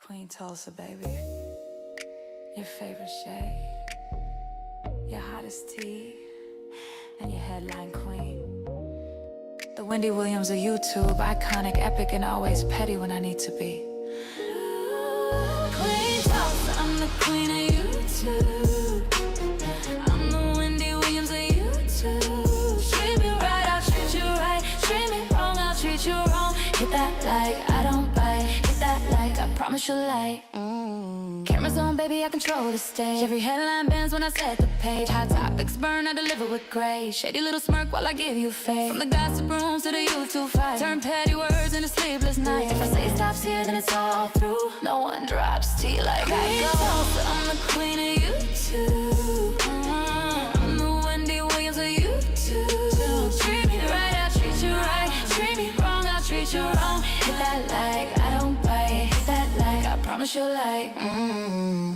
Queen Tulsa, baby. Your favorite shade, your hottest tea, and your headline queen. The Wendy Williams of YouTube, iconic, epic, and always petty when I need to be. Queen Tulsa, I'm the queen of YouTube. I'm the Wendy Williams of YouTube. Treat me right, I'll treat you right. Treat me wrong, I'll treat you wrong. Hit that like, I don't bite. Hit that like, I promise you'll like. Cameras on, baby, I control the stage. Every headline bends when I set the page. Hot topics burn, I deliver with grace. Shady little smirk while I give you faith. From the gossip rooms to the YouTube fight, turn petty words into sleepless nights. If I say it stops here, then it's all through. No one drops tea like I go. I'm the queen of YouTube. I'm the Wendy Williams of YouTube. Treat me right, I'll treat you right. Treat me wrong, I'll treat you wrong. Hit that like, I don't bite. Hit that like, I promise you'll like.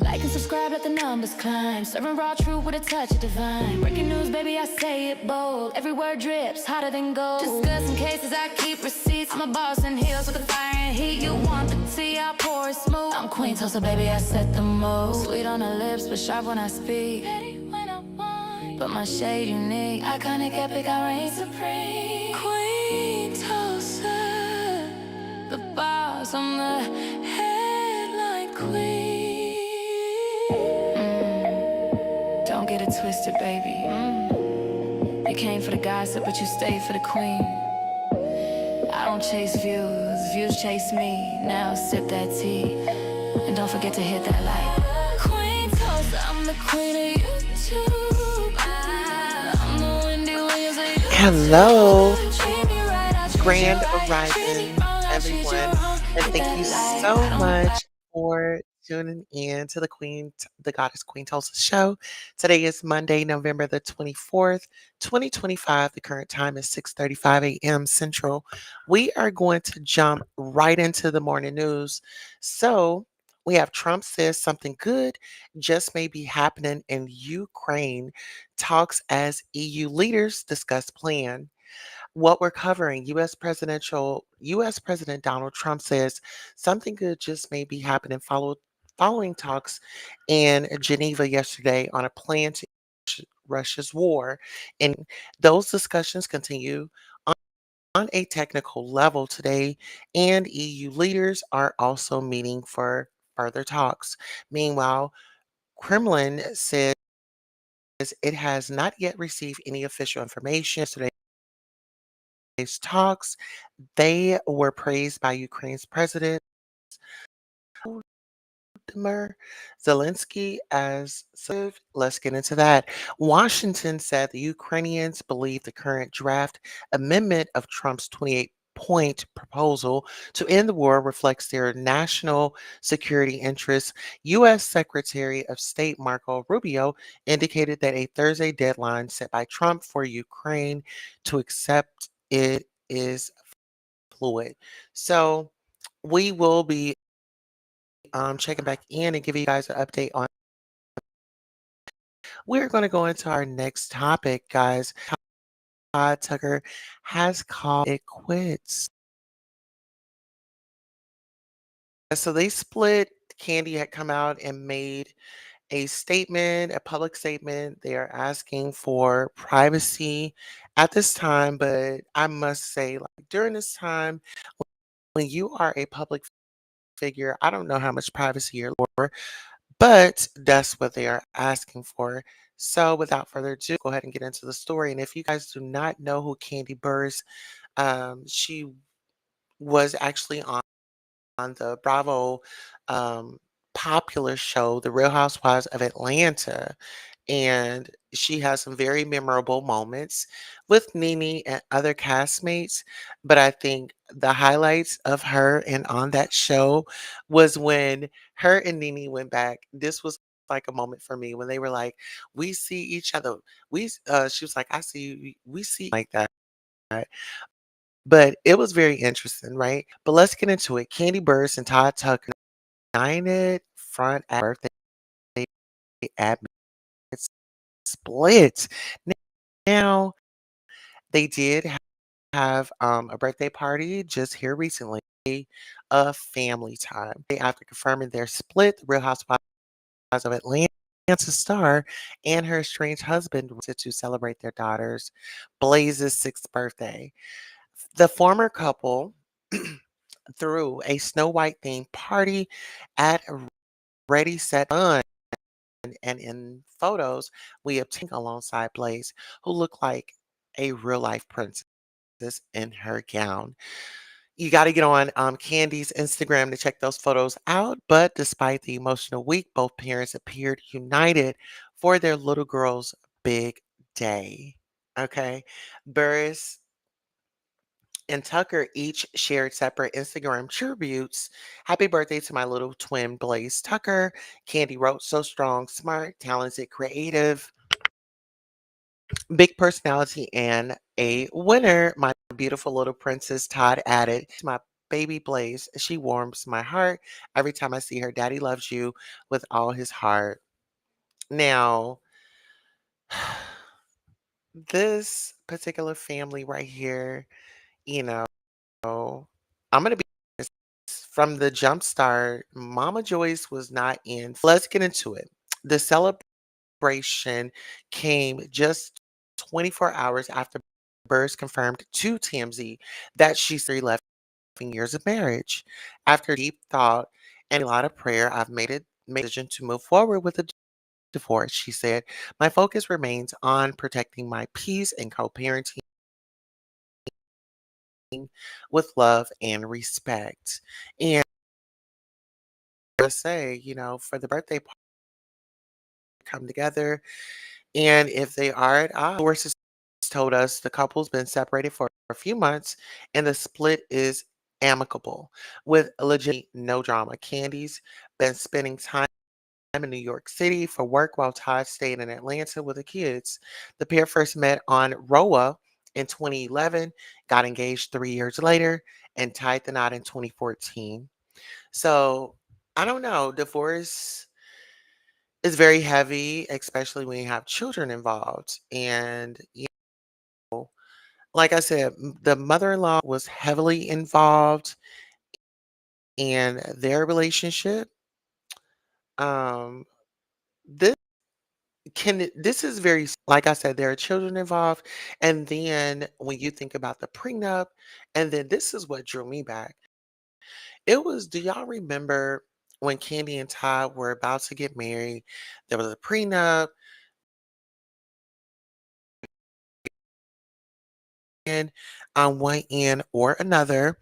Like and subscribe, let the numbers climb. Serving raw truth with a touch of divine. Breaking news, baby, I say it bold. Every word drips, hotter than gold. Discussing cases, I keep receipts. I'm a boss in heels with the fire and heat. You want the tea, I'll pour it smooth. I'm Queen Tulsa, baby, I set the mood. Sweet on the lips, but sharp when I speak. Petty when I want, but my shade unique. Iconic, epic, I reign supreme. Queen Tulsa, the boss, I'm the headline queen. Don't get it twisted, baby. You came for the gossip, but you stayed for the queen. I don't chase views, views chase me. Now sip that tea, and don't forget to hit that like. Queen Tulsa, I'm the queen of YouTube. I'm the Wendy Williams of YouTube. Hello, Treat me right, I'll treat you Grand right. Treat me Rising, wrong, I'll treat you everyone, wrong. and Hit thank you that like, so I don't bite. much for tuning in to the Goddess Queen Tulsa show. Today is Monday, November the 24th, 2025. The current time is 6:35 a.m. Central. We are going to jump right into the morning news. So, we have Trump says something good just may be happening in Ukraine. Talks as EU leaders discuss plan. What we're covering, US President Donald Trump says something good just may be happening following talks in Geneva yesterday on a plan to end Russia's war. And those discussions continue on a technical level today, and EU leaders are also meeting for further talks. Meanwhile, Kremlin says it has not yet received any official information. Today's talks, they were praised by Ukraine's president Volodymyr Zelensky as supportive. Let's get into that. Washington said the Ukrainians believe the current draft amendment of Trump's 28-point proposal to end the war reflects their national security interests. U.S. Secretary of State Marco Rubio indicated that a Thursday deadline set by Trump for Ukraine to accept it is fluid. So we will be checking back in and giving you guys an update on. We're going to go into our next topic, guys. Todd Tucker has called it quits. So they split. Candy had come out and made a statement, a public statement. They are asking for privacy at this time, but I must say, like during this time, when you are a public figure, I don't know how much privacy you're for, but that's what they are asking for. So without further ado, go ahead and get into the story. And if you guys do not know who Candy Burrs, she was actually on the Bravo popular show, The Real Housewives of Atlanta. And she has some very memorable moments with Nene and other castmates. But I think the highlights of her and on that show was when her and Nene went back. This was like a moment for me when they were like, "We see each other." She was like, "I see you." We see like that. But it was very interesting, right? But let's get into it. Candy Burst and Todd Tucker united front at birthday at split. Now they did have a birthday party just here recently. of family time. After confirming their split, the Real Housewives of Atlanta star and her estranged husband wanted to celebrate their daughter's Blaze's sixth birthday. The former couple threw a Snow White themed party at Ready Set Fun, and in photos we obtained alongside Blaze, who looked like a real life princess in her gown. You got to get on Candy's Instagram to check those photos out. But despite the emotional week, both parents appeared united for their little girl's big day. Okay. Burris and Tucker each shared separate Instagram tributes. Happy birthday to my little twin, Blaze Tucker. Candy wrote, so strong, smart, talented, creative, big personality, and a winner. My beautiful little princess, Todd added, to my baby Blaze, she warms my heart every time I see her. Daddy loves you with all his heart. Now, this particular family right here, you know, I'm going to be honest, from the jump start, Mama Joyce was not in. Let's get into it. The celebration came just 24 hours after Burrs confirmed to TMZ that she's 11 years of marriage. After deep thought and a lot of prayer, I've made a decision to move forward with a divorce, she said. My focus remains on protecting my peace and co-parenting with love and respect. And I say, for the birthday party to come together, and if they are at odds, sources told us the couple's been separated for a few months and the split is amicable with legit no drama. Candy's been spending time in New York City for work while Todd stayed in Atlanta with the kids. The pair first met on ROA in 2011, got engaged 3 years later, and tied the knot in 2014. So I don't know. Divorce is very heavy, especially when you have children involved. And, like I said, the mother in law was heavily involved in their relationship. Um, this this is very, like I said, there are children involved. And then when you think about the prenup, and then this is what drew me back. It was, do y'all remember when Candy and Todd were about to get married? There was a prenup, and on one end or another,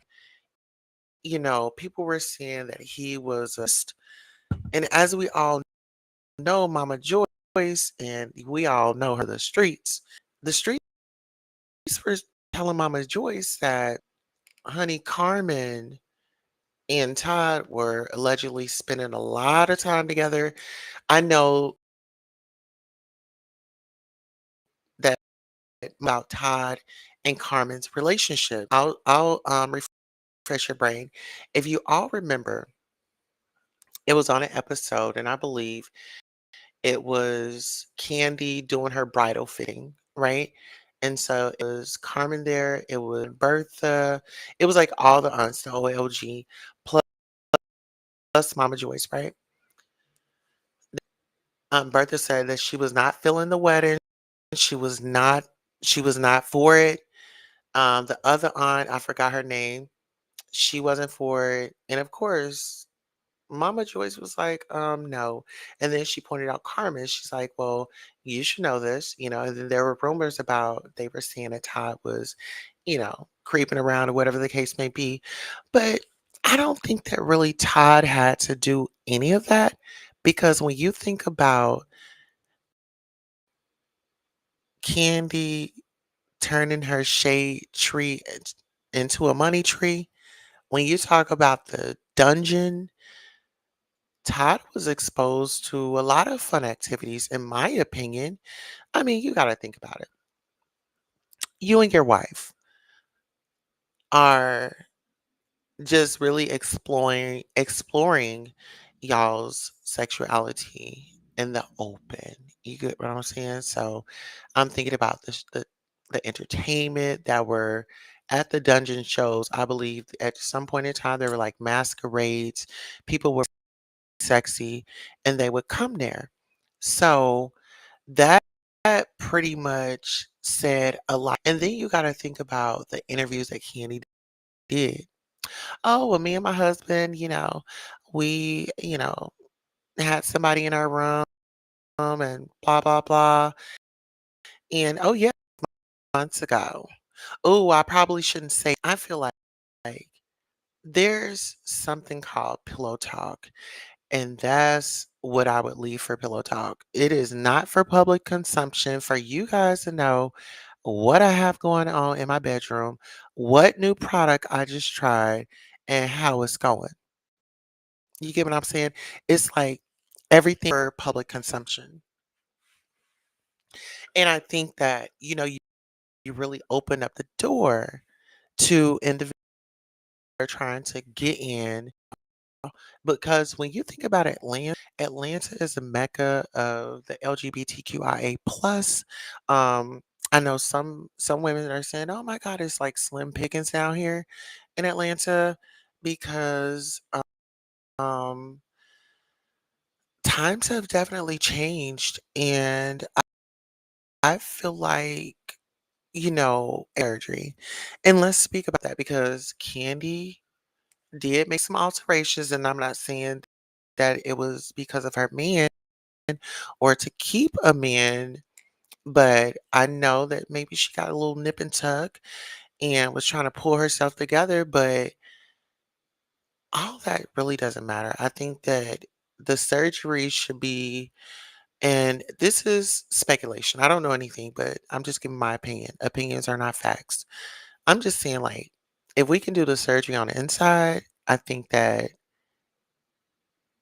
people were saying that he was and as we all know, Mama Joyce, and we all know her, the streets. The streets were telling Mama Joyce that, honey, Carmen and Todd were allegedly spending a lot of time together. I know that about Todd and Carmen's relationship. I'll refresh your brain. If you all remember, it was on an episode, and I believe it was Candy doing her bridal fitting, right? And so it was Carmen there, it was Bertha, it was like all the aunts, the OLG, plus Mama Joyce, right? Bertha said that she was not feeling the wedding. She was not she was not for it. The other aunt, I forgot her name, she wasn't for it. And of course, Mama Joyce was like, no. And then she pointed out Carmen. She's like, well, you should know this, And then there were rumors about they were saying that Todd was, creeping around or whatever the case may be. But I don't think that really Todd had to do any of that because when you think about Candy turning her shade tree into a money tree, when you talk about the dungeon, Todd was exposed to a lot of fun activities, in my opinion. I mean, you got to think about it. You and your wife are just really exploring y'all's sexuality in the open. You get what I'm saying? So I'm thinking about the entertainment that we're at the dungeon shows, I believe at some point in time there were like masquerades, people were sexy, and they would come there. So that pretty much said a lot. And then you got to think about the interviews that Candy did. Oh, well, me and my husband, we, had somebody in our room and blah, blah, blah. And oh, yeah, months ago. Oh, I probably shouldn't say. I feel like there's something called pillow talk, and that's what I would leave for pillow talk. It is not for public consumption for you guys to know what I have going on in my bedroom, what new product I just tried, and how it's going. You get what I'm saying? It's like everything for public consumption. And I think that, you really open up the door to individuals that are trying to get in. Because when you think about Atlanta is the mecca of the LGBTQIA plus. I know some women are saying, "Oh my God, it's like slim pickings down here in Atlanta," because um, times have definitely changed, and I feel like surgery. And let's speak about that because Candy did make some alterations, and I'm not saying that it was because of her man or to keep a man, but I know that maybe she got a little nip and tuck and was trying to pull herself together, but all that really doesn't matter. I think that the surgery should be, and this is speculation. I don't know anything, but I'm just giving my opinion. Opinions are not facts. I'm just saying, like, if we can do the surgery on the inside, I think that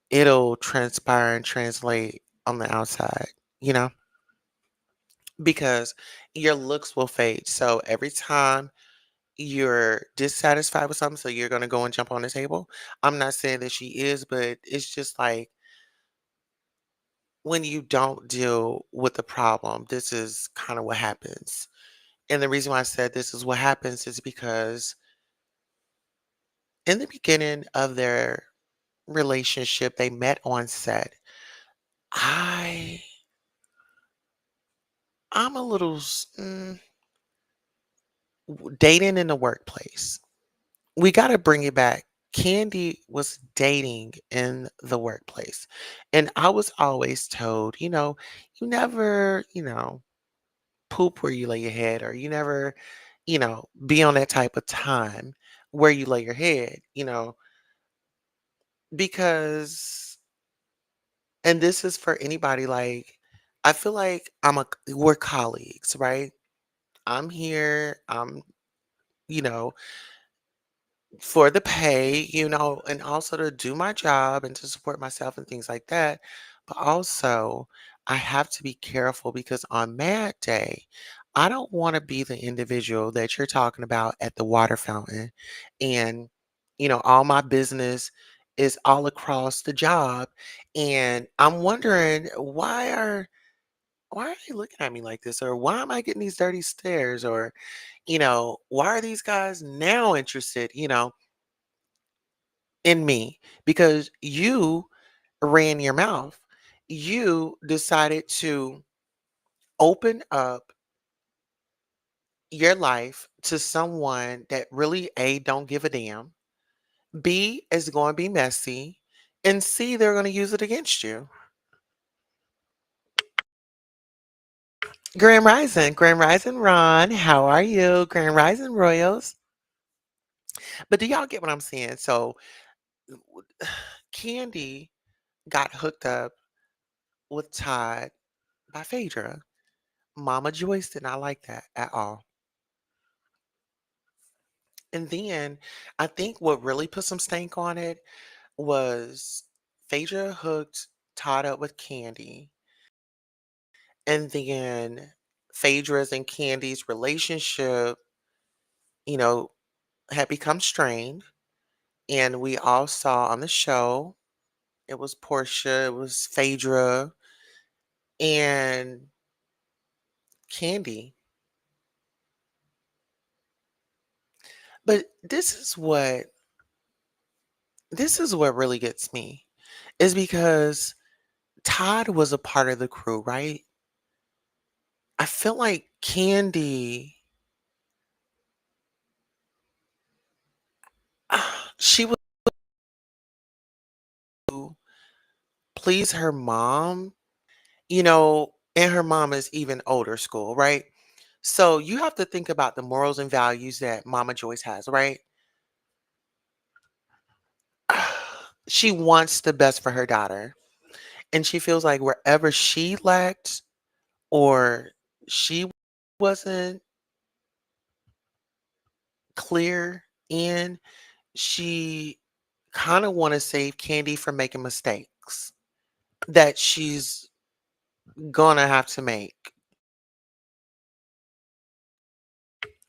it'll transpire and translate on the outside, you know? Because your looks will fade. So every time you're dissatisfied with something, so you're gonna go and jump on the table. I'm not saying that she is, but it's just like when you don't deal with the problem, this is kind of what happens. And the reason why I said this is what happens is because in the beginning of their relationship, they met on set. I I'm a little dating in the workplace. We gotta bring it back. Candy was dating in the workplace, and I was always told, you never, poop where you lay your head, or you never, be on that type of time where you lay your head, because, and this is for anybody, like, I feel like we're colleagues, right? I'm here, you know, for the pay, and also to do my job and to support myself and things like that. But also, I have to be careful because on Mad Day, I don't want to be the individual that you're talking about at the water fountain. And, all my business is all across the job. And I'm wondering why are they looking at me like this? Or why am I getting these dirty stares? Or, why are these guys now interested, in me? Because you ran your mouth. You decided to open up your life to someone that really A, don't give a damn, B, is going to be messy, and C, they're going to use it against you. Grand Rising Ron, how are you? Grand Rising Royals. But do y'all get what I'm saying? So Candy got hooked up with Todd by Phaedra. Mama Joyce did not like that at all. And then I think what really put some stank on it was Phaedra hooked Todd up with Candy. And then Phaedra's and Candy's relationship, you know, had become strained. And we all saw on the show, it was Portia, it was Phaedra, and Candy. But this is what really gets me is because Todd was a part of the crew, right? I feel like Candy, she would please her mom, and her mom is even older school, right? So you have to think about the morals and values that Mama Joyce has, right? She wants the best for her daughter. And she feels like wherever she lacked or she wasn't clear in, she kind of want to save Candy from making mistakes that she's gonna have to make,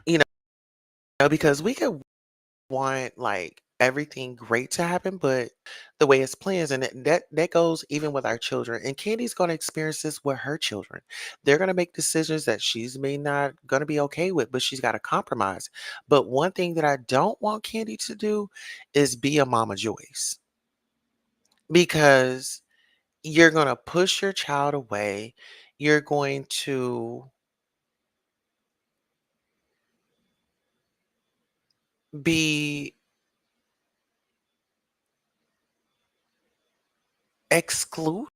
you because we could want like everything great to happen, but the way it's planned, and that goes even with our children. And Candy's going to experience this with her children. They're going to make decisions that she's may not going to be okay with, but she's got to compromise. But one thing that I don't want Candy to do is be a Mama Joyce, because you're going to push your child away. You're going to be excluded.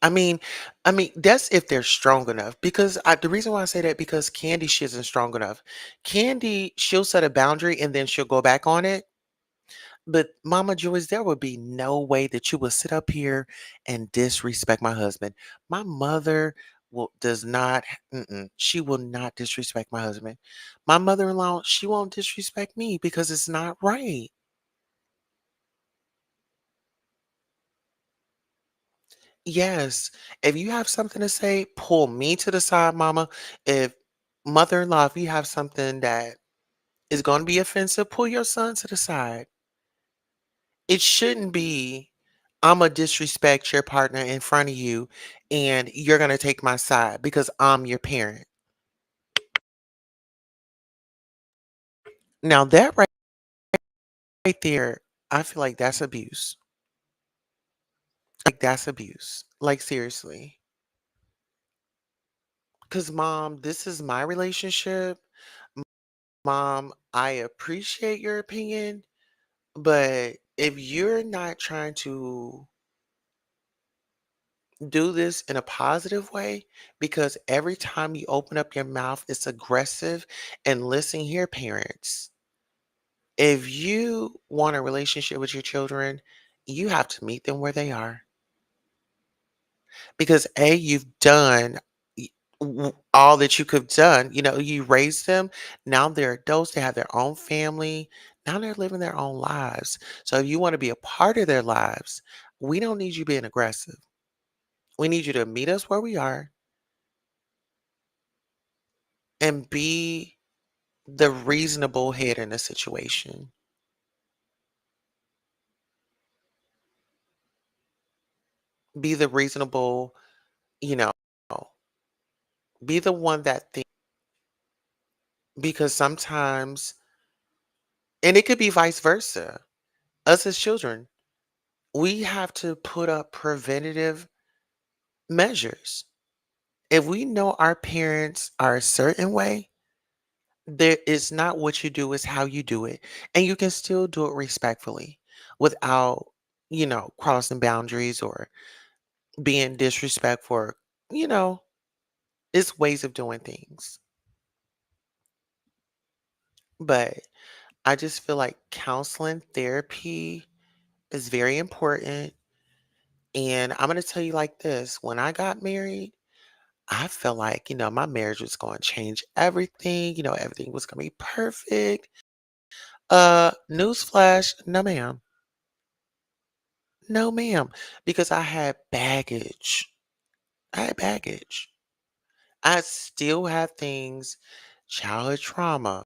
I mean, that's if they're strong enough. Because the reason why I say that, because Candy, she isn't strong enough. Candy, she'll set a boundary and then she'll go back on it. But Mama Joyce, there would be no way that you would sit up here and disrespect my husband. My mother does not. She will not disrespect my husband. My mother-in-law, she won't disrespect me because it's not right. Yes. If you have something to say, pull me to the side, mama. If mother-in-law, if you have something that is going to be offensive, pull your son to the side. It shouldn't be, I'm going to disrespect your partner in front of you and you're going to take my side because I'm your parent. Now, that right there, I feel like that's abuse. Like, that's abuse. Like, seriously. Because, mom, this is my relationship. Mom, I appreciate your opinion. But if you're not trying to do this in a positive way, because every time you open up your mouth, it's aggressive. And listen here, parents, if you want a relationship with your children, you have to meet them where they are. Because A, you've done y- all that you could have done. You raised them. Now they're adults. They have their own family. Now they're living their own lives. So if you want to be a part of their lives, we don't need you being aggressive. We need you to meet us where we are and be the reasonable head in the situation. Be the reasonable, you know, be the one that thinks, because sometimes, and it could be vice versa. Us as children, we have to put up preventative measures. If we know our parents are a certain way, there is not what you do, is how you do it. And you can still do it respectfully without, crossing boundaries or being disrespectful. You know, it's ways of doing things. But I just feel like counseling therapy is very important. And I'm going to tell you like this: when I got married, I felt like, my marriage was going to change everything. Everything was going to be perfect. Newsflash, no, ma'am. No, ma'am. Because I had baggage. I had baggage. I still have things, childhood trauma,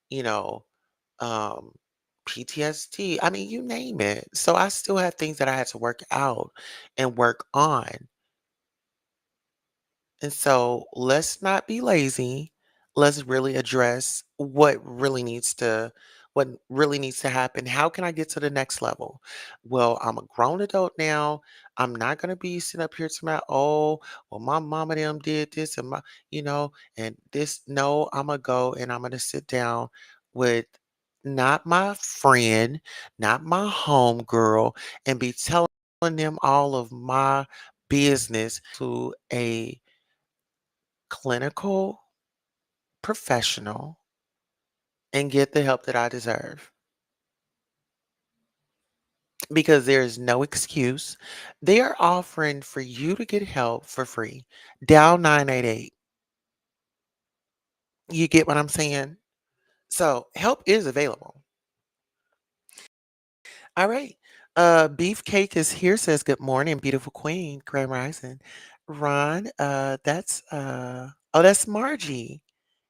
you know, um, PTSD. I mean, you name it. So I still had things that I had to work out and work on. And so let's not be lazy. let's really address what really needs to happen. How can I get to the next level? Well, I'm a grown adult now. I'm not gonna be sitting up here to my well, my mama them did this and and this. No, I'm gonna go and I'm gonna sit down with not my friend, not my home girl, and be telling them all of my business to a clinical professional and get the help that I deserve because there is no excuse. They are offering for you to get help for free. Dial 988. You get what I'm saying? So help is available. All right. Beefcake is here, says good morning, beautiful queen, Grand Rising. Ron, that's Margie.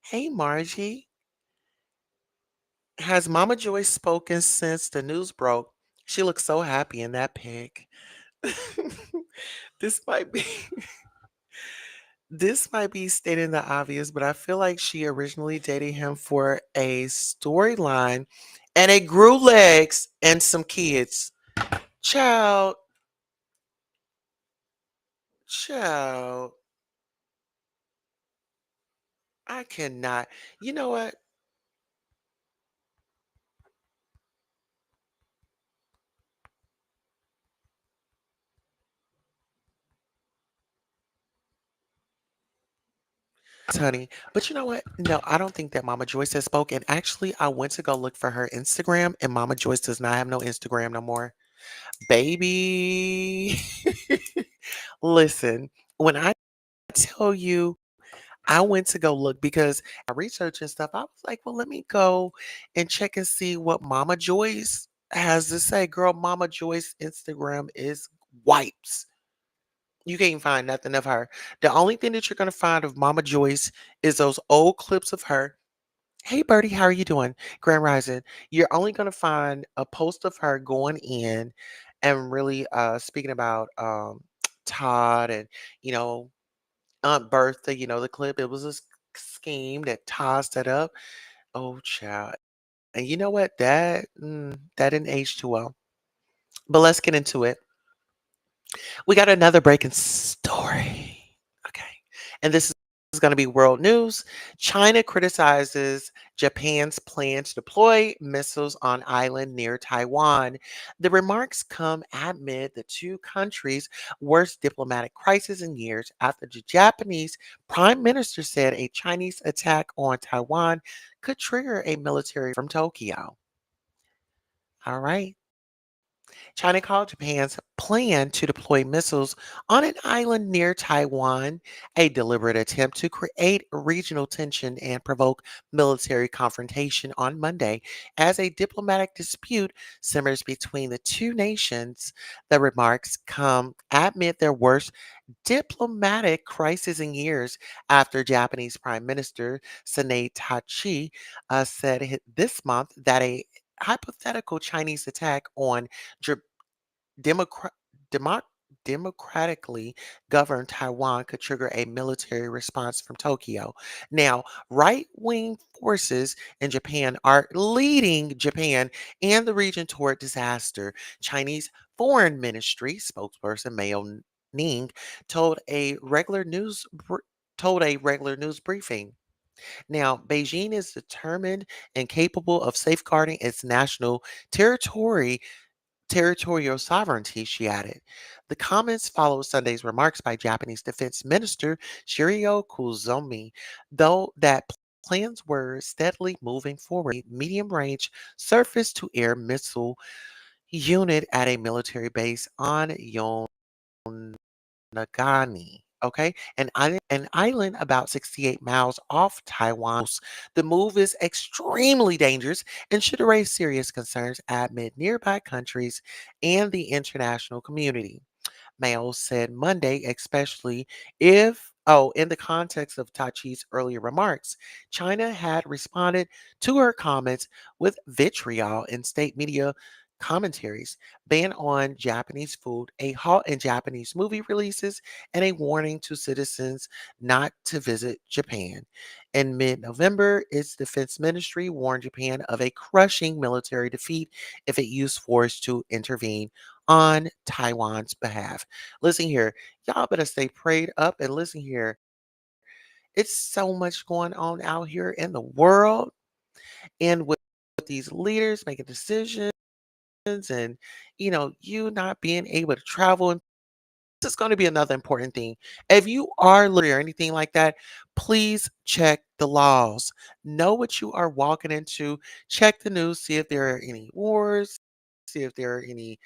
Hey Margie. Has Mama Joy spoken since the news broke? She looks so happy in that pic. This might be this might be stating the obvious, but I feel like she originally dated him for a storyline and it grew legs and some kids. Child, child, I cannot. You know what? Honey. But you know what? No, I don't think that Mama Joyce has spoken. Actually, I went to go look for her Instagram, and Mama Joyce does not have no Instagram no more. Baby. Listen, when I tell you I went to go look because I research and stuff, I was like, well, let me go and check and see what Mama Joyce has to say. Girl, Mama Joyce Instagram is wipes. You can't find nothing of her. The only thing that you're gonna find of Mama Joyce is those old clips of her. Hey Birdie, how are you doing? Grand Rising. You're only gonna find a post of her going in and really speaking about Todd and you know Aunt Bertha, the clip. It was a scheme that Todd set up. Oh child. And you know what? That didn't age too well. But let's get into it. We got another breaking story. Okay. And this is going to be world news. China criticizes Japan's plan to deploy missiles on island near Taiwan. The remarks come amid the two countries' worst diplomatic crisis in years after the Japanese prime minister said a Chinese attack on Taiwan could trigger a military from Tokyo. All right. China called Japan's plan to deploy missiles on an island near Taiwan a deliberate attempt to create regional tension and provoke military confrontation on Monday as a diplomatic dispute simmers between the two nations. The remarks come amid their worst diplomatic crisis in years after Japanese Prime Minister Sanae Tachi said this month that a hypothetical Chinese attack on Democra- democ- democratically governed Taiwan could trigger a military response from Tokyo. Now, right wing forces in Japan are leading Japan and the region toward disaster. Chinese Foreign Ministry spokesperson Mao Ning told a regular news told a regular news briefing. Now, Beijing is determined and capable of safeguarding its national territory territorial sovereignty, she added. The comments followed Sunday's remarks by Japanese Defense Minister Shirio Koizumi, though that plans were steadily moving forward. Medium range surface to air missile unit at a military base on Yonaguni. Okay, an island about 68 miles off Taiwan. The move is extremely dangerous and should raise serious concerns amid nearby countries and the international community. Mayo said Monday, especially in the context of Tachi's earlier remarks, China had responded to her comments with vitriol in state media commentaries, ban on Japanese food, a halt in Japanese movie releases, and a warning to citizens not to visit Japan. In mid November, its defense ministry warned Japan of a crushing military defeat if it used force to intervene on Taiwan's behalf. Listen here, y'all better stay prayed up and listen here. It's so much going on out here in the world and with these leaders making decisions and you not being able to travel, and this is going to be another important thing. If you are literally or anything like that, please check the laws. Know what you are walking into. Check the news, see if there are any wars, see if there are any,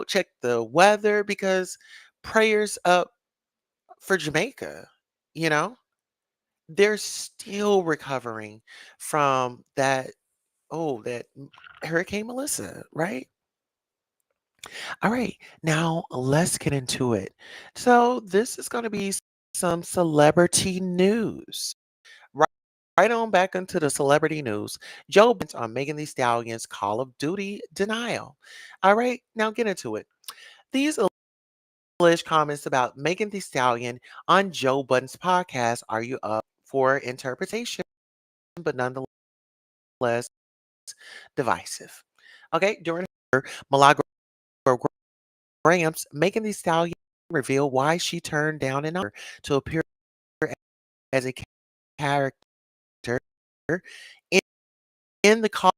check the weather, because prayers up for Jamaica. you know they're still recovering from that. Oh, that Hurricane Melissa, right? All right, now let's get into it. So, this is going to be some celebrity news. Right, right on back into the celebrity news. Joe Biden on Megan Thee Stallion's Call of Duty denial. All right, now get into it. These alleged comments about Megan Thee Stallion on Joe Budden's podcast are you up for interpretation, but nonetheless divisive. Okay, during her Milagro Grams, Megan Thee Stallion revealed why she turned down an offer to appear as a character in, in the Call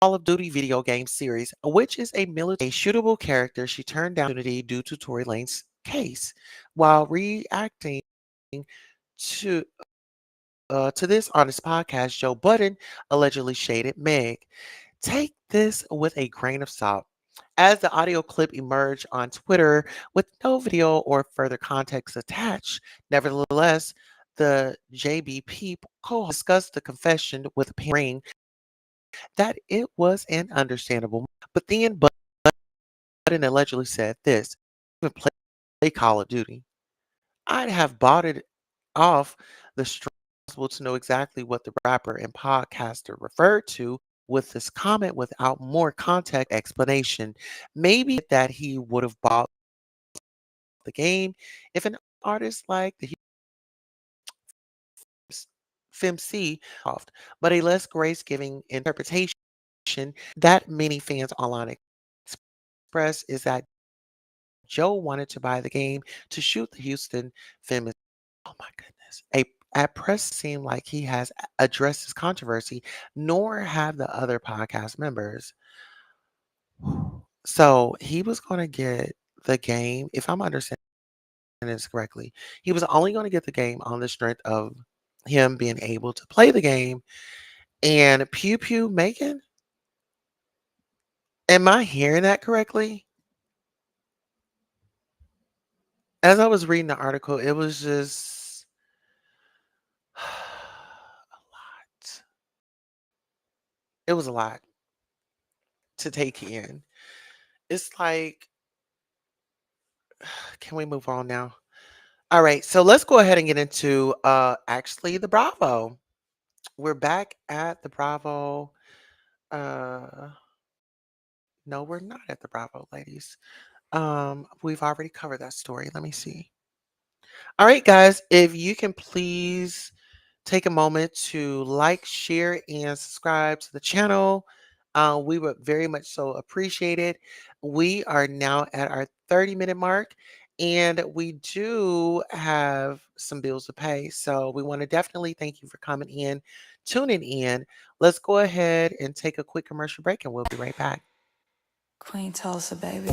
of Duty video game series, which is a military shootable character. She turned down the opportunity due to Tory Lane's case. While reacting to to this on his podcast, Joe Budden allegedly shaded Meg. Take this with a grain of salt. As the audio clip emerged on Twitter with no video or further context attached, nevertheless, the JBP co-host discussed the confession with Ring that it was an understandable. But then Budden allegedly said this: "Even play Call of Duty. I'd have bought it off the street to know exactly what the rapper and podcaster referred to with this comment without more context explanation. Maybe that he would have bought the game if an artist like the FMC off, but a less grace-giving interpretation that many fans online express is that Joe wanted to buy the game to shoot the Houston famous. Oh my goodness. At press seemed like he has addressed this controversy, nor have the other podcast members. So he was going to get the game, if I'm understanding this correctly, he was only going to get the game on the strength of him being able to play the game. And Pew Pew Megan, am I hearing that correctly? As I was reading the article, it was just a lot. It was a lot to take in. It's like, can we move on now? All right, so let's go ahead and get into actually the Bravo. We're back at the Bravo. Uh no, we're not at the Bravo, ladies. We've already covered that story. Let me see. All right, guys, if you can please take a moment to like, share, and subscribe to the channel. We would very much so appreciate it. We are now at our 30-minute mark, and we do have some bills to pay. So we want to definitely thank you for coming in, tuning in. Let's go ahead and take a quick commercial break, and we'll be right back. Queen Tulsa, baby.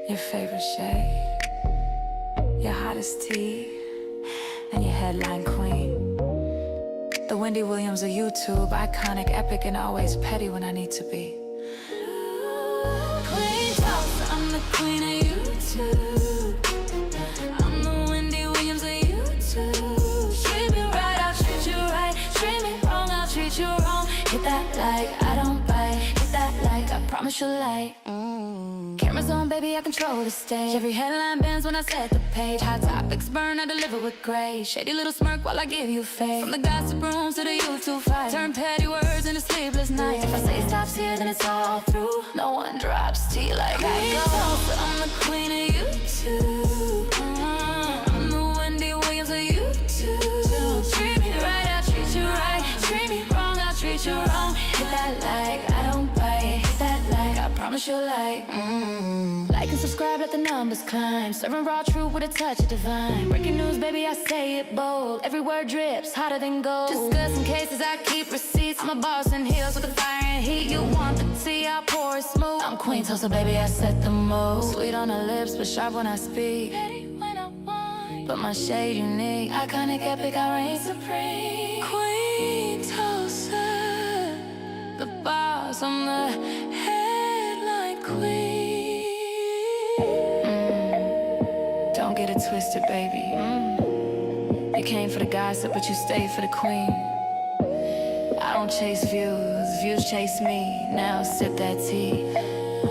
Your favorite shade, your hottest tea, and your headline queen. The Wendy Williams of YouTube, iconic, epic, and always petty when I need to be. Queen Tulsa, I'm the queen of YouTube. I'm the Wendy Williams of YouTube. Treat me right, I'll treat you right. Treat me wrong, I'll treat you wrong. Hit that like, I don't bite. Hit that like, I promise you'll like. Camera Camera zone, baby, I control the stage. Every headline bends when I set the page. Hot topics burn, I deliver with grace. Shady little smirk while I give you faith. From the gossip rooms to the YouTube fight, turn petty words into sleepless nights. If I say it stops here, then it's all through. No one drops tea like I go. I'm the queen of YouTube. I'm the Wendy Williams of YouTube. Treat me right, I'll treat you right. Treat me wrong, I'll treat you wrong. Hit that like, I don't bite. Hit that like, I promise you'll like. Like and subscribe, let the numbers climb. Serving raw truth with a touch of divine. Breaking news, baby, I say it bold. Every word drips, hotter than gold. Discussing cases, I keep receipts. I'm a boss in heels with the fire and heat. You want the tea, I'll pour it smooth. I'm Queen Tulsa, baby, I set the mood. Sweet on the lips, but sharp when I speak. Petty when I whine, but my shade unique. Iconic, epic, I reign supreme. Queen Tulsa, the boss, I'm the headline queen. Don't get it twisted, baby. You came for the gossip, but you stayed for the queen. I don't chase views, views chase me. Now sip that tea,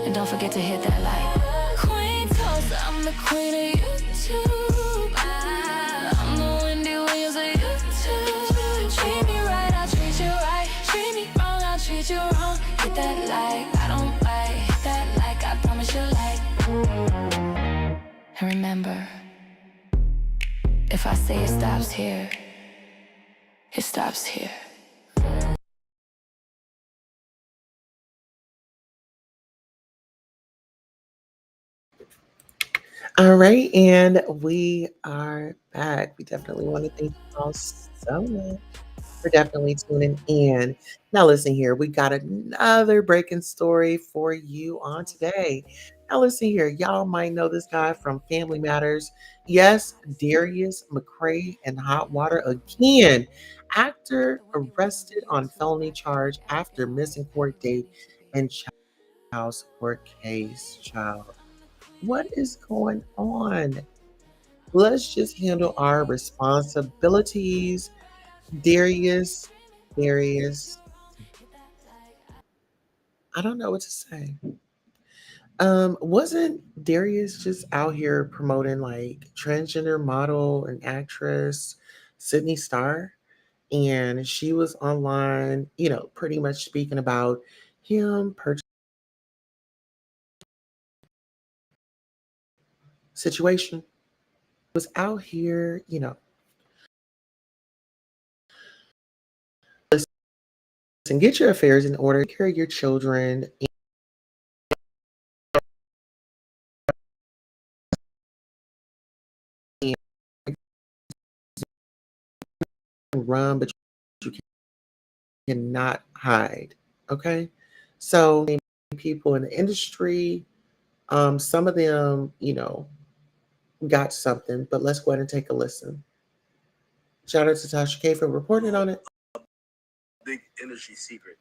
and don't forget to hit that like. Queen Tulsa, I'm the queen of YouTube. I'm the Wendy Williams of YouTube. Treat me right, I'll treat you right. Treat me wrong, I'll treat you wrong. Hit that like, I don't bite. Hit that like, I promise you like. And remember, if I say it stops here, it stops here. All right, and we are back. We definitely want to thank you all so much for definitely tuning in. Now, listen here, we got another breaking story for you on today. Now, listen here, y'all might know this guy from Family Matters. Yes, Darius McCray in hot water again. Actor arrested on felony charge after missing court date and child support case. Child, what is going on? Let's just handle our responsibilities. Darius, Darius, I don't know what to say. Wasn't Darius just out here promoting like transgender model and actress Sydney Starr? And she was online, pretty much speaking about him situation. Was out here, listen, get your affairs in order, take care of your children, and run, but you cannot hide. Okay. So people in the industry, some of them, got something, but let's go ahead and take a listen. Shout out to Tasha K for reporting on it. Big industry secret.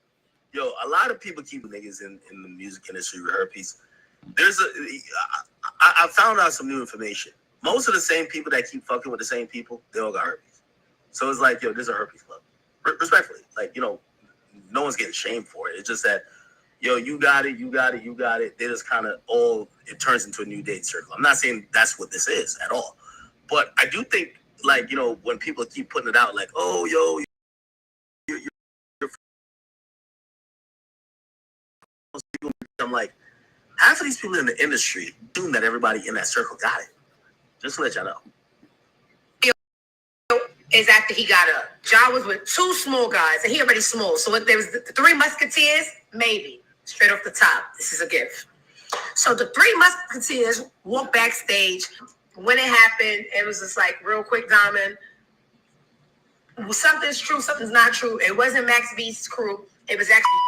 Yo, a lot of people keep niggas in the music industry with herpes. I found out some new information. Most of the same people that keep fucking with the same people, they all got herpes. So it's like, yo, there's a herpes club. Respectfully, like, no one's getting shamed for it. It's just that, yo, you got it, you got it, you got it. They just kind of it turns into a new date circle. I'm not saying that's what this is at all. But I do think, like, when people keep putting it out, like, oh, yo, I'm like, half of these people in the industry assume that everybody in that circle got it. Just to let y'all know. Is after he got up. Ja was with two small guys, and he already small. So if there was the Three Musketeers, maybe. Straight off the top, this is a gift. So the Three Musketeers walked backstage. When it happened, it was just like real quick, Diamond. Something's true, something's not true. It wasn't Max B's crew. It was actually...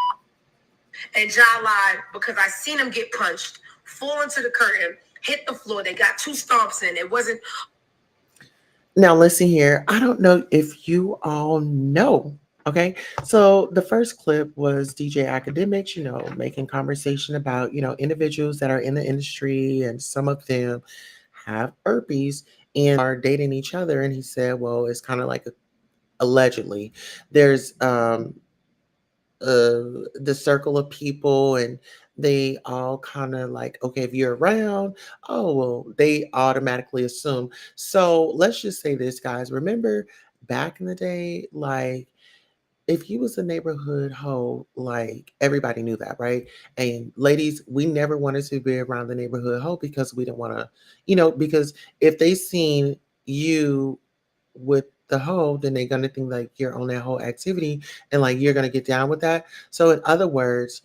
And Ja lied because I seen him get punched, fall into the curtain, hit the floor. They got two stomps in. It wasn't... Now, listen here. I don't know if you all know. Okay. So the first clip was DJ Academics, making conversation about, individuals that are in the industry, and some of them have herpes and are dating each other. And he said, well, it's kind of like allegedly there's the circle of people, and they all kind of like, okay, if you're around, oh, well, they automatically assume. So let's just say this, guys. Remember back in the day, like, if you was a neighborhood hoe, like everybody knew that, right? And ladies, we never wanted to be around the neighborhood hoe because we didn't want to, because if they seen you with the hoe, then they're gonna think like you're on that whole activity and like you're gonna get down with that. So in other words,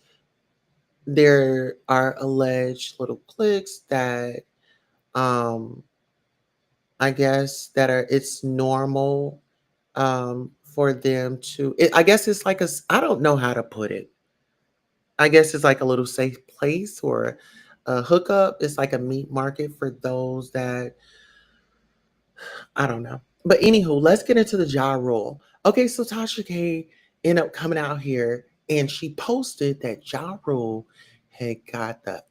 there are alleged little cliques that um I guess that are it's normal for them to I guess it's like I don't know how to put it. I guess it's like a little safe place or a hookup. It's like a meat market for those that I don't know. But anywho, let's get into the Ja Rule. Okay, so Tasha K ended up coming out here and she posted that Ja Rule had got the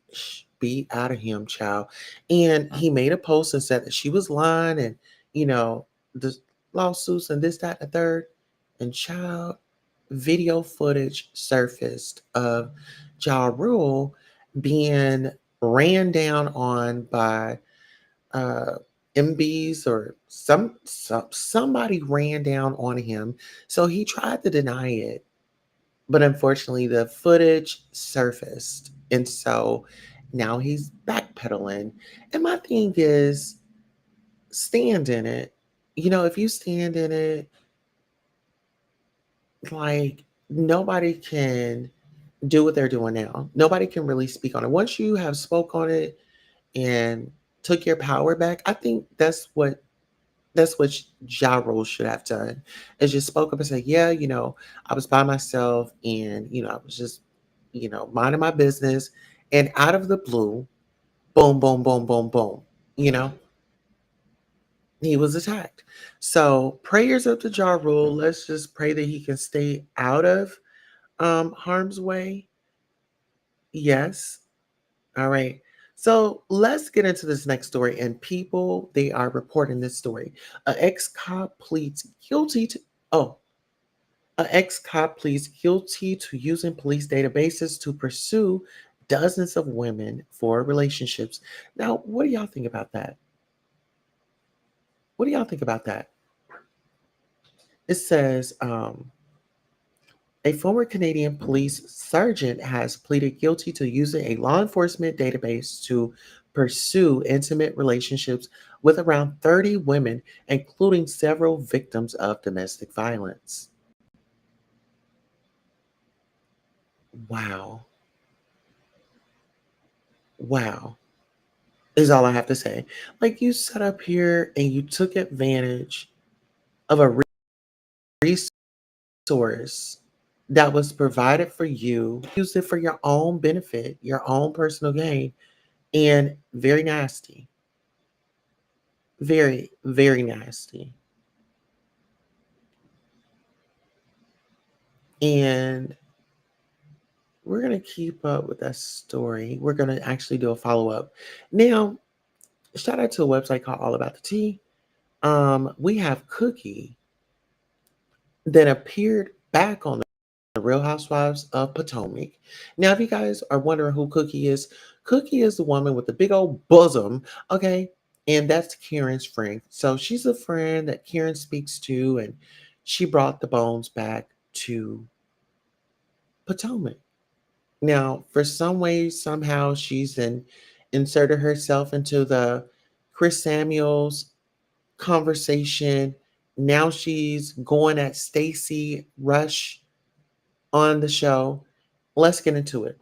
beat out of him, child. And he made a post and said that she was lying and, the lawsuits and this, that, and the third. And child, video footage surfaced of Ja Rule being ran down on by uh MBs or somebody ran down on him. So he tried to deny it, but unfortunately the footage surfaced. And so now he's backpedaling. And my thing is stand in it. If you stand in it, like nobody can do what they're doing now. Nobody can really speak on it. Once you have spoke on it and took your power back, I think that's what Ja Rule should have done. Is just spoke up and said, yeah, I was by myself and I was just, minding my business. And out of the blue, boom, boom, boom, boom, boom, you know, he was attacked. So prayers up to Ja Rule. Let's just pray that he can stay out of harm's way. Yes. All right. So let's get into this next story. And people, they are reporting this story. An ex-cop pleads guilty to oh, an ex-cop pleads guilty to using police databases to pursue dozens of women for relationships. Now, what do y'all think about that? What do y'all think about that? It says a former Canadian police sergeant has pleaded guilty to using a law enforcement database to pursue intimate relationships with around 30 women, including several victims of domestic violence. Wow. Wow. Is all I have to say. Like you sat up here and you took advantage of a resource that was provided for you, used it for your own benefit, your own personal gain, and very nasty. Very, very nasty. And we're going to keep up with that story. We're going to actually do a follow up. Now, shout out to a website called All About the Tea. We have Cookie that appeared back on the Real Housewives of Potomac. Now, if you guys are wondering who Cookie is the woman with the big old bosom, okay? And that's Karen's friend. So she's a friend that Karen speaks to, and she brought the bones back to Potomac. Now, for some way, somehow she's inserted herself into the Chris Samuels conversation. Now she's going at Stacey Rush on the show. Let's get into it.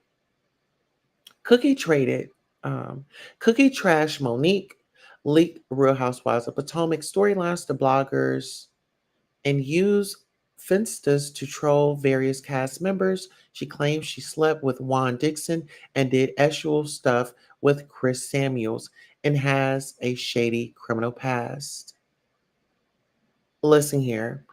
Cookie traded, Cookie trash Monique, leaked Real Housewives of Potomac storylines to bloggers, and used Finstas to troll various cast members. She claims she slept with Juan Dixon and did sexual stuff with Chris Samuels and has a shady criminal past. Listen here.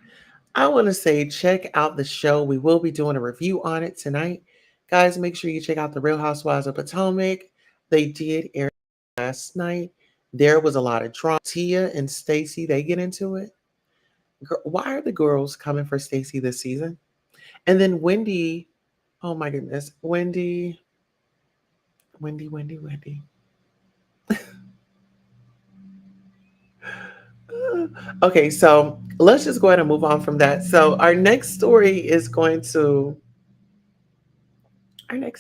I want to say check out the show. We will be doing a review on it tonight. Guys, make sure you check out the Real Housewives of Potomac. They did air last night. There was a lot of drama. Tia and Stacey, they get into it. Why are the girls coming for Stacey this season? And then Wendy, oh my goodness, Wendy, Wendy. Okay, so let's just go ahead and move on from that. So our next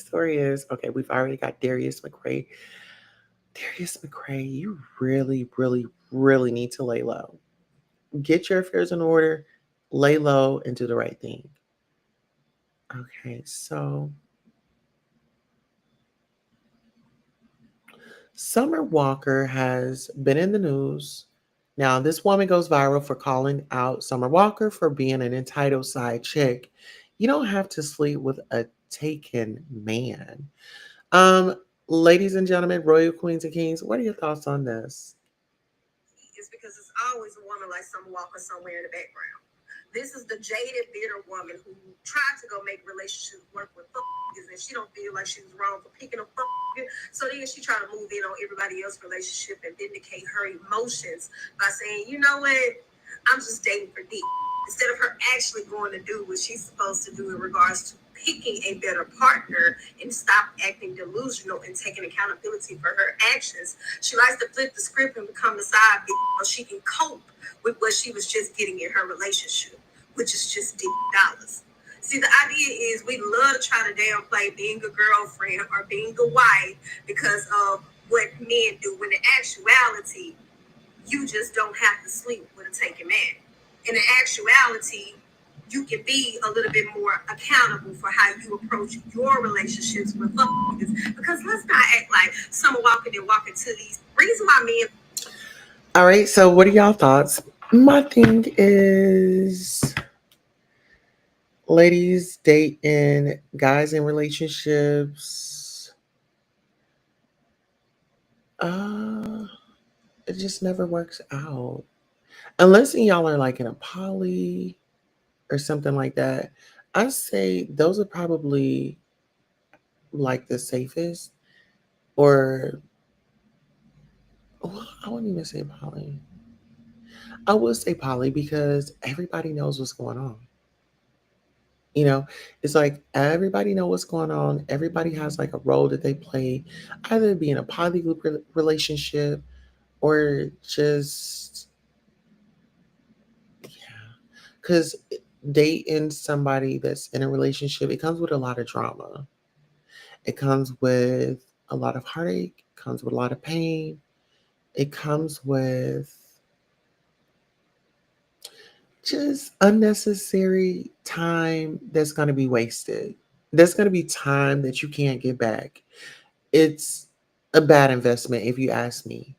story is okay, we've already got Darius McCray. Darius McCray, you really, really, really need to lay low. Get your affairs in order, lay low, and do the right thing. Okay, so Summer Walker has been in the news. Now, this woman goes viral for calling out Summer Walker for being an entitled side chick. You don't have to sleep with a taken man. Um, Ladies and gentlemen, royal queens and kings, what are your thoughts on this? Is because it's always a woman like Summer Walker somewhere in the background. This is the jaded, bitter woman who tried to go make relationships work with niggas, and she don't feel like she was wrong for picking a nigga. So then she tried to move in on everybody else's relationship and vindicate her emotions by saying, you know what, I'm just dating for D. Instead of her actually going to do what she's supposed to do in regards to picking a better partner and stop acting delusional and taking accountability for her actions. She likes to flip the script and become the side bitch so she can cope with what she was just getting in her relationship, which is just deep dollars. See, the idea is we love to try to downplay being a girlfriend or being a wife because of what men do, when in actuality, you just don't have to sleep with a taken man. In actuality, you can be a little bit more accountable for how you approach your relationships with others. Because let's not act like Summer Walker didn't walk into these. Reason why men. All right, so what are y'all thoughts? My thing is ladies dating guys in relationships. It just never works out. Unless y'all are like in a poly or something like that. I say those are probably like the safest. Or well, I wouldn't even say poly. I would say poly because everybody knows what's going on. You know, it's like everybody know what's going on. Everybody has like a role that they play, either be in a poly relationship or just yeah. Because dating somebody that's in a relationship, it comes with a lot of drama. It comes with a lot of heartache. It comes with a lot of pain. It comes with just unnecessary time that's going to be wasted. There's going to be time that you can't get back. It's a bad investment, if you ask me.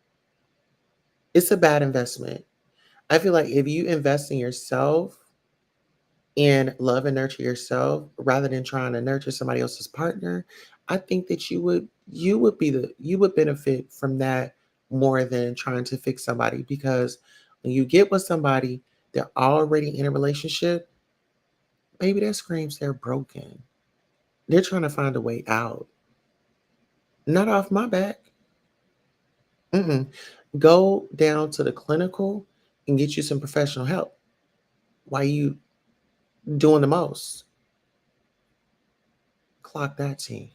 It's a bad investment. I feel like if you invest in yourself and love and nurture yourself rather than trying to nurture somebody else's partner, I think that you would benefit from that more than trying to fix somebody because when you get with somebody, they're already in a relationship, maybe that screams they're broken. They're trying to find a way out. Not off my back. Mm-mm. Go down to the clinical and get you some professional help while you doing the most. Clock that team.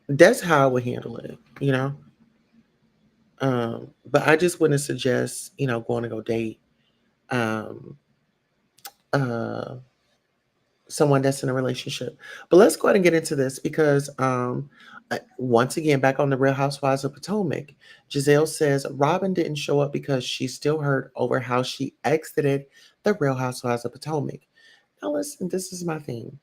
That's how I would handle it, you know. But I just wouldn't suggest, going to go date um, uh, someone that's in a relationship. But let's go ahead and get into this because once again, back on the Real Housewives of Potomac, Giselle says Robin didn't show up because she's still hurt over how she exited the Real Housewives of Potomac. Now, listen, this is my thing.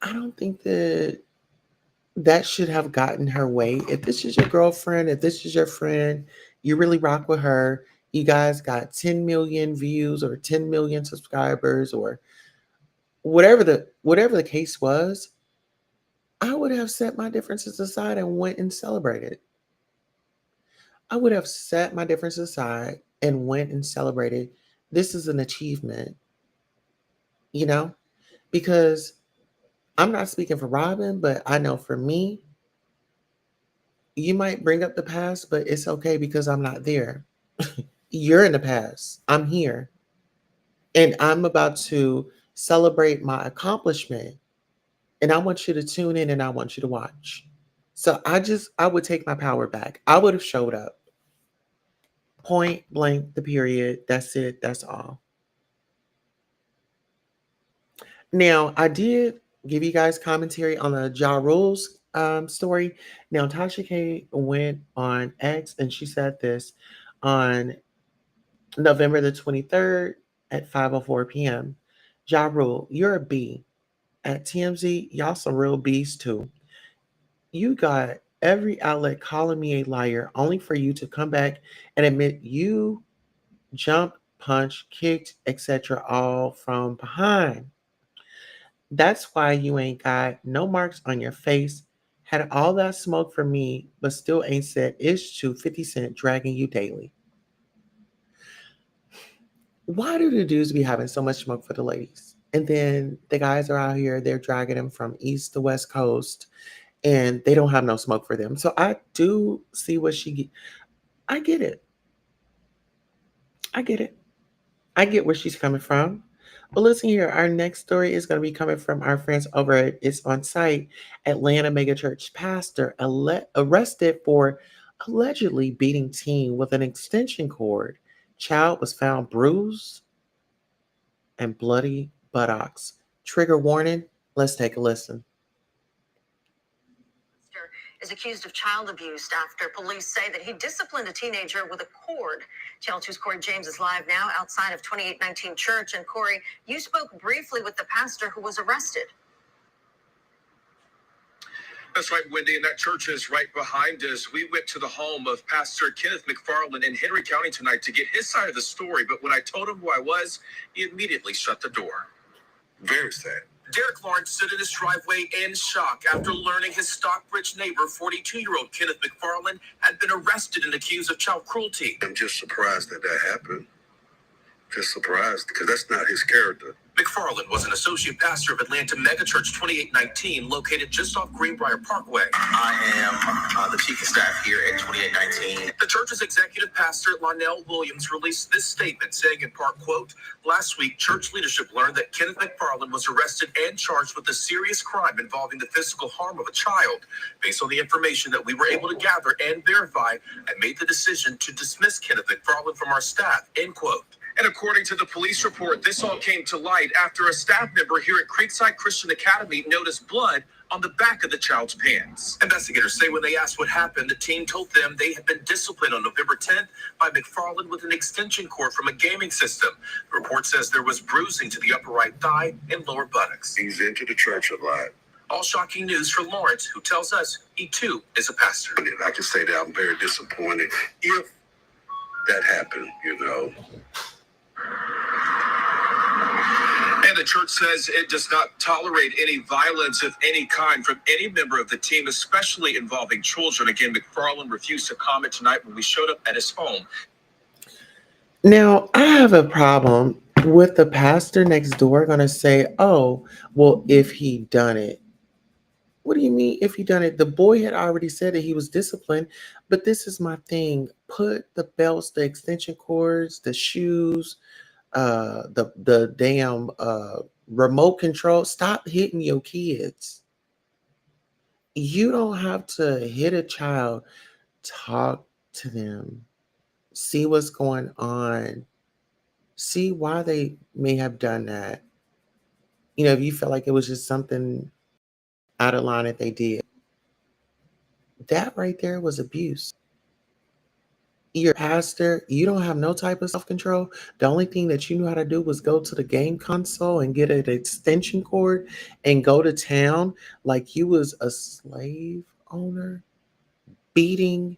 I don't think that should have gotten her way. If this is your girlfriend, if this is your friend, you really rock with her, you guys got 10 million views or 10 million subscribers or whatever the case was, I would have set my differences aside and went and celebrated. I would have set my differences aside and went and celebrated. This is an achievement, you know, because I'm not speaking for Robin, but I know for me, you might bring up the past, but it's okay because I'm not there. You're in the past. I'm here. And I'm about to celebrate my accomplishment. And I want you to tune in and I want you to watch. So I would take my power back. I would have showed up. Point blank, the period. That's it. That's all. Now, I did give you guys commentary on the Ja Rules story. Now, Tasha K went on X and she said this on November the 23rd at 5:04 p.m. Ja Rule, you're a B. At TMZ, y'all some real B's too. You got every outlet calling me a liar only for you to come back and admit you jumped, punched, kicked, etc. all from behind. That's why you ain't got no marks on your face. Had all that smoke for me, but still ain't said ish to 50 Cent dragging you daily. Why do the dudes be having so much smoke for the ladies? And then the guys are out here, they're dragging them from east to west coast, and they don't have no smoke for them. So I do see I get it. I get it. I get where she's coming from. But listen here, our next story is going to be coming from our friends over at It's On Site. Atlanta megachurch pastor arrested for allegedly beating teen with an extension cord. Child was found bruised and bloody buttocks. Trigger warning. Let's take a listen. Is accused of child abuse after police say that he disciplined a teenager with a cord. Channel 2's Corey James is live now outside of 2819 Church. And Corey, you spoke briefly with the pastor who was arrested. That's right, Wendy, and that church is right behind us. We went to the home of Pastor Kenneth McFarland in Henry County tonight to get his side of the story. But when I told him who I was, he immediately shut the door. Very sad. Derek Lawrence stood in his driveway in shock after learning his Stockbridge neighbor, 42-year-old Kenneth McFarland, had been arrested and accused of child cruelty. I'm just surprised that happened. Just surprised because that's not his character. McFarland was an associate pastor of Atlanta Megachurch 2819, located just off Greenbrier Parkway. I am the chief of staff here at 2819. The church's executive pastor, Lonnell Williams, released this statement saying in part, quote, last week, church leadership learned that Kenneth McFarland was arrested and charged with a serious crime involving the physical harm of a child. Based on the information that we were able to gather and verify, I made the decision to dismiss Kenneth McFarland from our staff, end quote. And according to the police report, this all came to light after a staff member here at Creekside Christian Academy noticed blood on the back of the child's pants. Investigators say when they asked what happened, the teen told them they had been disciplined on November 10th by McFarland with an extension cord from a gaming system. The report says there was bruising to the upper right thigh and lower buttocks. He's into the church a lot. All shocking news for Lawrence, who tells us he too is a pastor. And I can say that I'm very disappointed if that happened, you know. And the church says it does not tolerate any violence of any kind from any member of the team, especially involving children. Again, McFarland refused to comment tonight when we showed up at his home. Now, I have a problem with the pastor next door going to say, oh, well, if he done it. What do you mean if he done it? The boy had already said that he was disciplined, but this is my thing. Put the belts, the extension cords, the shoes, the damn remote control. Stop hitting your kids. You don't have to hit a child. Talk to them. See what's going on. See why they may have done that. You know, if you felt like it was just something out of line that they did. That right there was abuse. You're a pastor, you don't have no type of self-control. The only thing that you knew how to do was go to the game console and get an extension cord and go to town like you was a slave owner. Beating.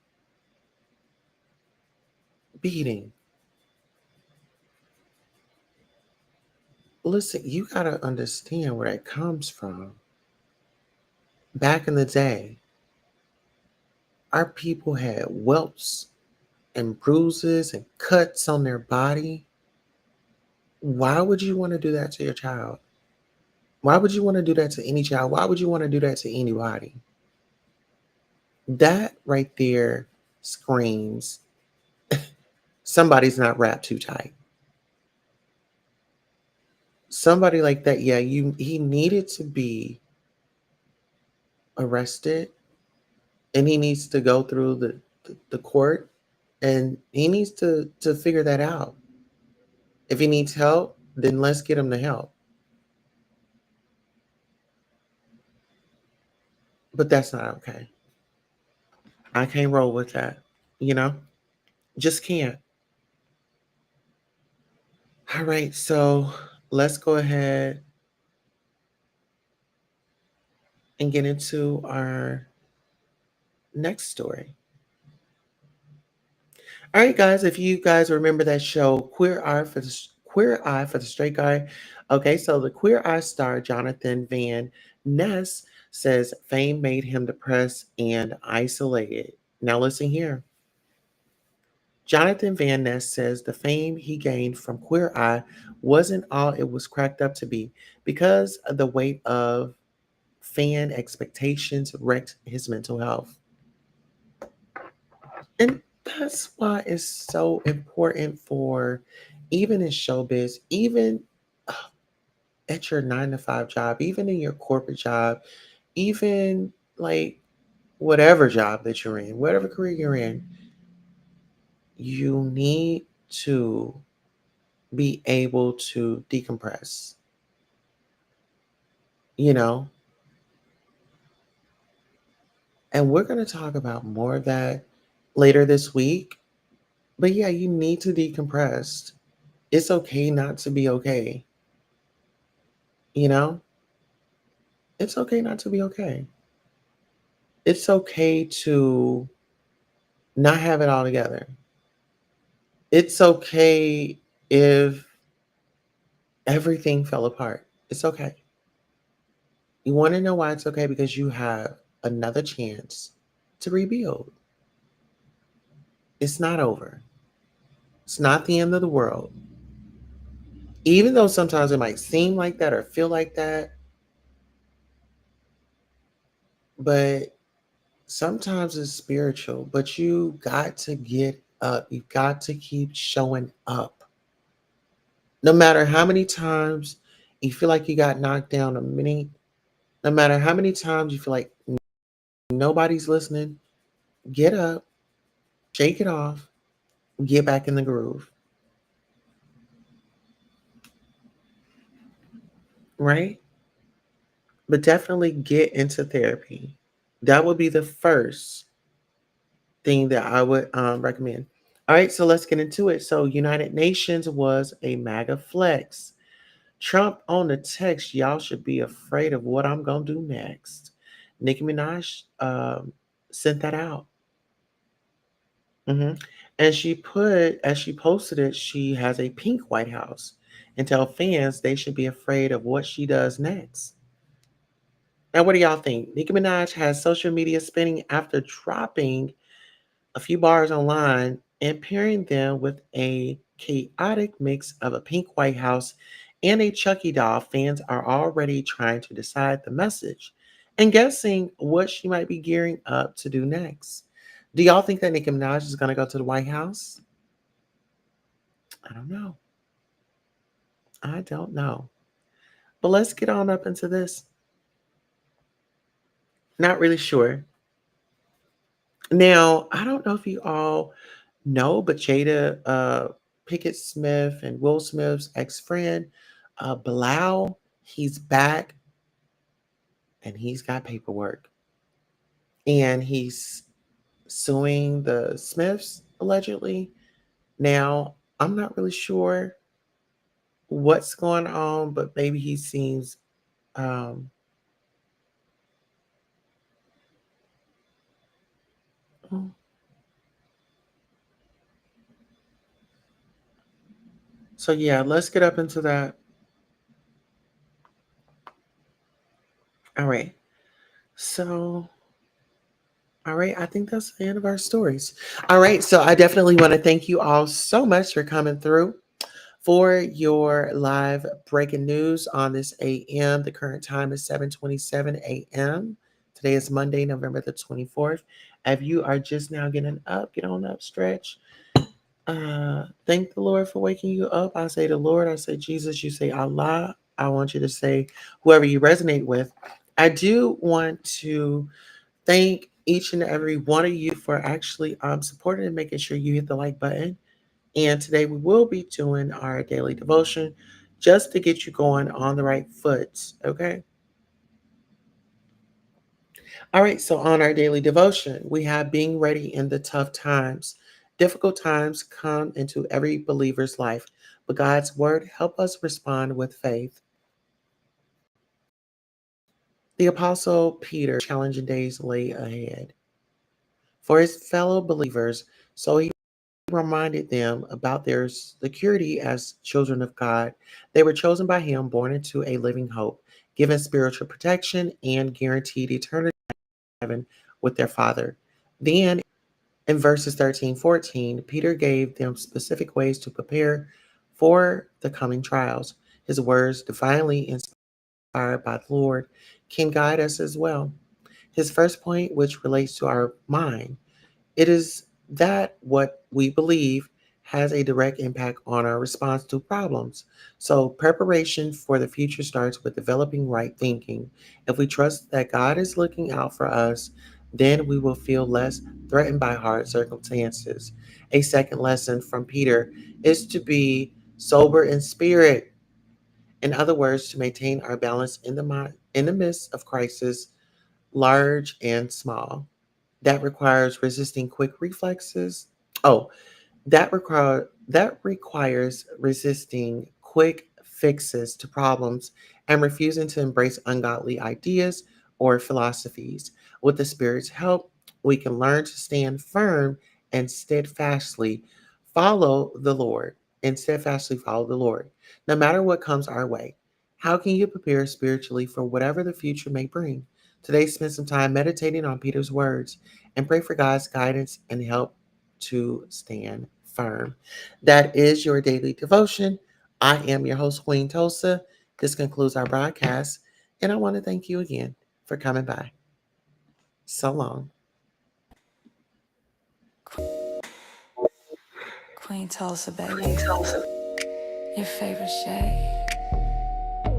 Listen, you got to understand where that comes from. Back in the day, our people had welts and bruises and cuts on their body. Why would you want to do that to your child? Why would you want to do that to any child? Why would you want to do that to anybody? That right there screams somebody's not wrapped too tight. Somebody like that, yeah, he needed to be arrested, and he needs to go through the court, and he needs to figure that out. If he needs help, then let's get him the help. But that's not okay. I can't roll with that. You know, just can't. All right, so let's go ahead and get into our next story. All right, guys, if you guys remember that show, Queer Eye for the Straight Guy. Okay, so the Queer Eye star Jonathan Van Ness says fame made him depressed and isolated. Now listen here. Jonathan Van Ness says the fame he gained from Queer Eye wasn't all it was cracked up to be because of the weight of fan expectations wrecked his mental health. And that's why it's so important for, even in showbiz, even at your 9 to 5 job, even in your corporate job, even like whatever job that you're in, whatever career you're in, you need to be able to decompress, you know? And we're going to talk about more of that later this week. But yeah, you need to decompress. It's okay not to be okay. You know? It's okay not to be okay. It's okay to not have it all together. It's okay if everything fell apart. It's okay. You want to know why it's okay? Because you have another chance to rebuild. It's not over. It's not the end of the world. Even though sometimes it might seem like that or feel like that, but sometimes it's spiritual. But you got to get up. You got to keep showing up. No matter how many times you feel like you got knocked down no matter how many times you feel like nobody's listening, get up, shake it off, get back in the groove. Right? But definitely get into therapy. That would be the first thing that I would recommend. All right, so let's get into it. So, United Nations was a MAGA flex. Trump on the text, y'all should be afraid of what I'm going to do next. Nicki Minaj sent that out. Mhm. And as she posted it, she has a pink White House and tell fans they should be afraid of what she does next. Now, what do y'all think? Nicki Minaj has social media spinning after dropping a few bars online and pairing them with a chaotic mix of a pink White House and a Chucky doll. Fans are already trying to decide the message and guessing what she might be gearing up to do next. Do y'all think that Nicki Minaj is going to go to the White House? I don't know. I don't know. But let's get on up into this. Not really sure. Now, I don't know if you all know, but Jada Pickett Smith and Will Smith's ex-friend, Bilal, he's back and he's got paperwork. And he's suing the Smiths, allegedly. Now, I'm not really sure what's going on, but maybe he seems um, oh, so yeah, let's get up into that. All right. So, all right, I think that's the end of our stories. All right, so I definitely want to thank you all so much for coming through for your live breaking news on this AM. The current time is 7:27 a.m. Today is Monday, November the 24th. If you are just now getting up, get on up, stretch. Thank the Lord for waking you up. I say the Lord, I say Jesus, you say Allah. I want you to say whoever you resonate with. I do want to thank each and every one of you for actually supporting and making sure you hit the like button. And today we will be doing our daily devotion just to get you going on the right foot. Okay. All right. So on our daily devotion, we have being ready in the tough times. Difficult times come into every believer's life, but God's word help us respond with faith. The Apostle Peter, challenging days lay ahead for his fellow believers, so he reminded them about their security as children of God. They were chosen by him, born into a living hope, given spiritual protection, and guaranteed eternity in heaven with their Father. Then, in verses 13-14, Peter gave them specific ways to prepare for the coming trials. His words, divinely inspired by the Lord, can guide us as well. His first point, which relates to our mind, it is that what we believe has a direct impact on our response to problems. So, preparation for the future starts with developing right thinking. If we trust that God is looking out for us, then we will feel less threatened by hard circumstances. A second lesson from Peter is to be sober in spirit. In other words, to maintain our balance in the mind, in the midst of crisis, large and small. That requires resisting quick reflexes. Oh, that requires resisting quick fixes to problems and refusing to embrace ungodly ideas or philosophies. With the Spirit's help, we can learn to stand firm and steadfastly follow the Lord, no matter what comes our way. How can you prepare spiritually for whatever the future may bring? Today, spend some time meditating on Peter's words and pray for God's guidance and help to stand firm. That is your daily devotion. I am your host, Queen Tosa. This concludes our broadcast, and I want to thank you again for coming by. So long. Queen Tulsa, baby. Your favorite shade,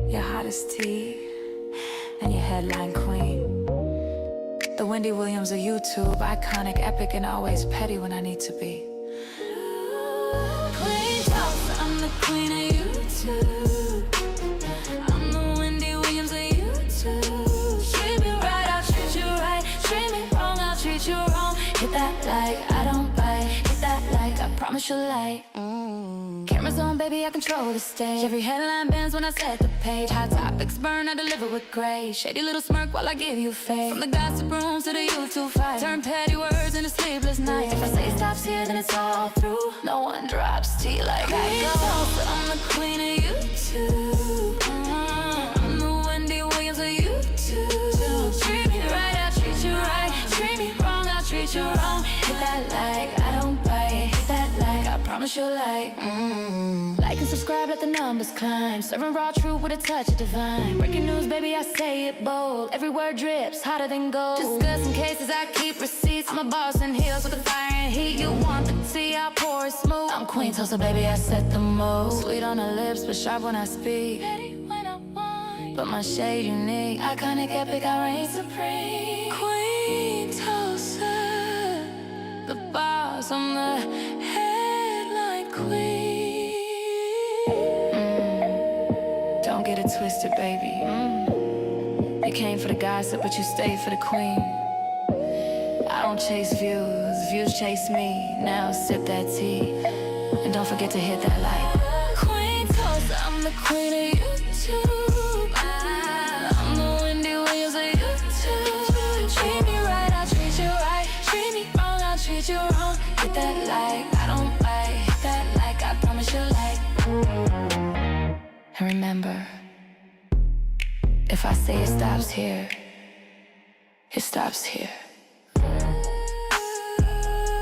your hottest tea, and your headline queen. The Wendy Williams of YouTube, iconic, epic, and always petty when I need to be. Queen Tulsa, I'm the queen of YouTube. I'm the Wendy Williams of YouTube. Treat me right, I'll treat you right. Treat me wrong, I'll treat you wrong. Hit that like, I don't bite. Hit that like, I promise you'll like. Cameras on, baby, I control the stage. Every headline bends when I set the page. Hot topics burn, I deliver with grace. Shady little smirk while I give you faith. From the gossip rooms to the YouTube fight, turn petty words into sleepless nights. If I say it stops here, then it's all through. No one drops tea like I go. I'm the queen of YouTube. I'm the Wendy Williams of YouTube. Treat me right, I'll treat you right. Treat me wrong, I'll treat you wrong. Hit that like, I don't bite. Hit that like, I promise you'll like. Like and subscribe, let the numbers climb. Serving raw truth with a touch of divine. Breaking news, baby, I say it bold. Every word drips, hotter than gold. Discussing cases, I keep receipts. I'm a boss in heels with the fire and heat. You want the tea, I'll pour it smooth. I'm Queen Tulsa, baby, I set the mood. Sweet on the lips, but sharp when I speak. Petty when I whine, but my shade unique. Iconic, epic, I reign supreme. Queen Tulsa, the boss, I'm the headline queen. Don't get it twisted, baby. You came for the gossip, but you stayed for the queen. I don't chase views, views chase me. Now sip that tea, and don't forget to hit that like. Queen Tulsa, I'm the queen of YouTube. I'm the Wendy Williams of YouTube. Treat me right, I'll treat you right. Treat me wrong, I'll treat you wrong. Hit that like, I don't bite. Hit that like, I promise you'll like. And remember, if I say it stops here, it stops here.